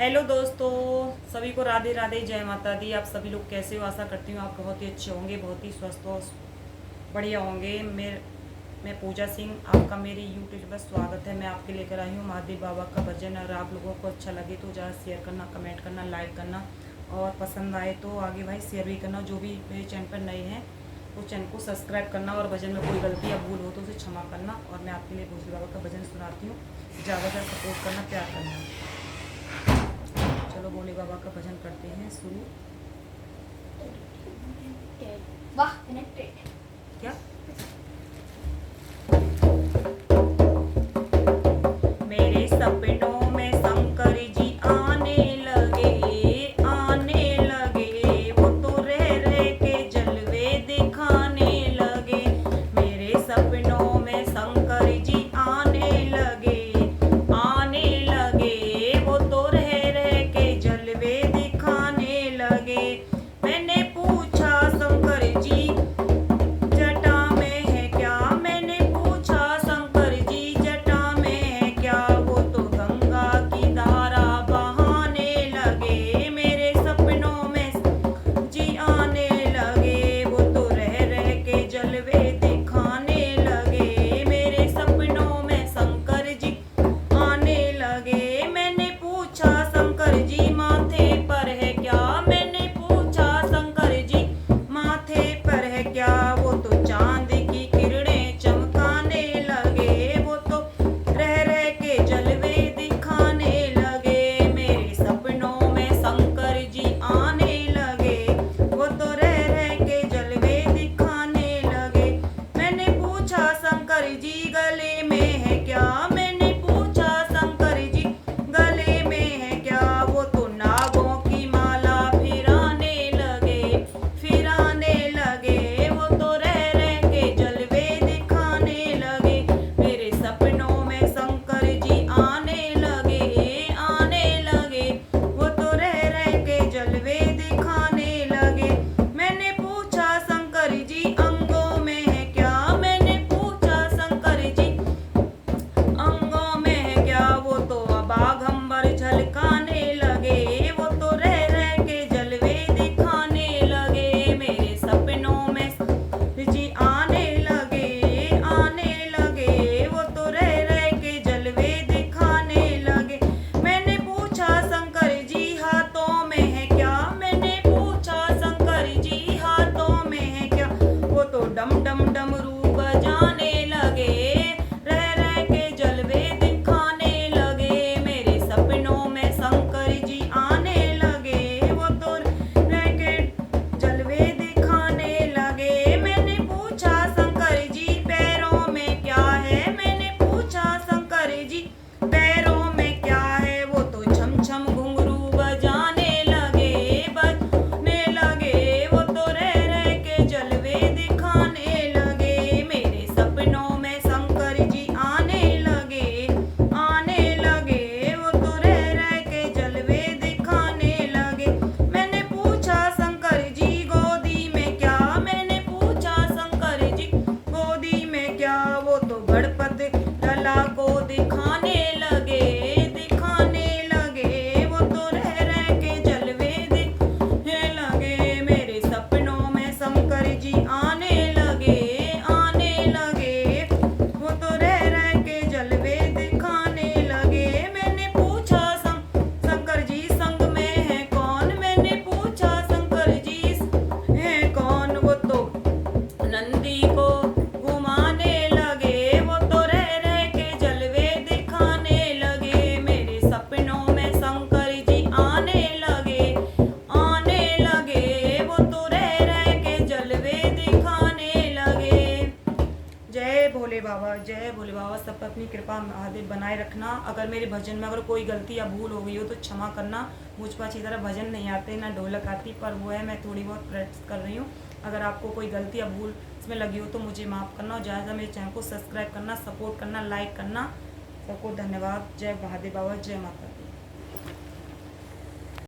Hello दोस्तों, सभी को राधे राधे, जय माता दी। आप सभी लोग कैसे हो? आशा करती हूँ आप बहुत ही अच्छे होंगे, बहुत ही स्वस्थ और बढ़िया होंगे। मैं पूजा सिंह, आपका मेरे यूट्यूब पर स्वागत है। मैं आपके लेकर आई हूँ महादेव बाबा का भजन। अगर आप लोगों को अच्छा लगे तो ज़्यादा शेयर करना, कमेंट करना, लाइक करना, और पसंद आए तो आगे भाई शेयर भी करना। जो भी मेरे चैनल पर नए हैं वो चैनल को सब्सक्राइब करना, और भजन में कोई गलती या भूल हो तो उसे क्षमा करना। और मैं आपके लिए भोले बाबा का भजन सुनाती हूँ। ज़्यादा से ज़्यादा सपोर्ट करना, प्यार करना। चलो भोले बाबा का भजन करते हैं शुरू। वाह कनेक्टेड क्या मेरे सपनों में शंकर जी आने लगे, वो तो रह रह के जलवे दिखाने लगे। मेरे सपनों में शंकर जी आने लगे, वो तो रह रह के जलवे दिखाने लगे। मैंने पूछा शंकर जी जटा में है क्या, मैंने पूछा शंकर जी जटा में है क्या, वो तो गंगा की धारा बहाने लगे। मेरे सपनों में जी आने लगे, वो तो रह रह के जलवे दिखाने लगे। मेरे सपनों में शंकर जी आने लगे। मैंने पूछा शंकर जी माथे पर है क्या, मैंने पूछा शंकर जी माथे पर है क्या, वो तो चांद की किरणें चमकाने लगे। वो तो रह रह के जलवे दिखाने लगे। मेरे सपनों में शंकर जी आने लगे, वो तो रह रह के जलवे दिखाने लगे। मैंने पूछा शंकर जी गले में है क्या, मैंने पूछा शंकर जी गले में है क्या, वो तो नागों की माला फिराने लगे, वो तो रह रह के जलवे दिखाने लगे। मेरे सपनों में शंकर जी आने लगे, वो तो रह रह के जलवे दिखाने लगे। मैंने पूछा शंकर जी अंगों में है क्या, मैंने पूछा शंकर जी अंगों में है क्या, वो तो अबाघंबर झलकाने लगे, वो तो रह रह के जलवे दिखाने लगे। मेरे सपनों में जी आने लगे, वो तो रह रह के जलवे दिखाने लगे। मैंने पूछा शंकर जी हाथों में है क्या, मैंने पूछा शंकर जी हाथों में है क्या, वो तो डम डम डमरू बजाने लगे, रह रह के जलवे दिखाने लगे। मेरे सपनों में शंकर जी आने लगे, वो तो रह के जलवे दिखाने लगे। मैंने पूछा शंकर जी पैरों में क्या है, मैंने पूछा शंकर जी पैरों में क्या है, वो तो छम छम घुंघरू बजाने लगे, वो तो रह रह के जलवे दिखाने लगे। मेरे सपनों में शंकर जी आने लगे, वो तो रह रह के जलवे दिखाने लगे। मैंने पूछा शंकर जी गोदी में क्या, मैंने पूछा शंकर जी गोदी में क्या, वो तो गणपति लला को दिखाने लगे, वो तो रह रह के जलवे दिखने लगे। मेरे सपनों में शंकर जी आने लगे, वो तो रह रह के जलवे दिखाने लगे। मैंने पूछा शंकर जी संग में है कौन, मैंने पूछा शंकर जी है कौन, वो तो नंदी को घुमाने लगे, वो तो रह रह के जलवे दिखाने लगे। मेरे सपनों में शंकर जी आने लगे, वो तो रह रह के जलवे दिखाने लगे। जय भोले बाबा, जय भोले बाबा। सब पर अपनी कृपा महादेव बनाए रखना। अगर मेरे भजन में अगर कोई गलती या भूल हो गई हो तो क्षमा करना। मुझ पर अच्छी तरह भजन नहीं आते, ना ढोलक आती, पर वो है मैं थोड़ी बहुत प्रैक्टिस कर रही हूँ। अगर आपको कोई गलती या भूल इसमें लगी हो तो मुझे माफ़ करना, और ज़्यादा मेरे चैनल को सब्सक्राइब करना, सपोर्ट करना, लाइक करना। सबको धन्यवाद। जय महादेव बाबा, जय माता।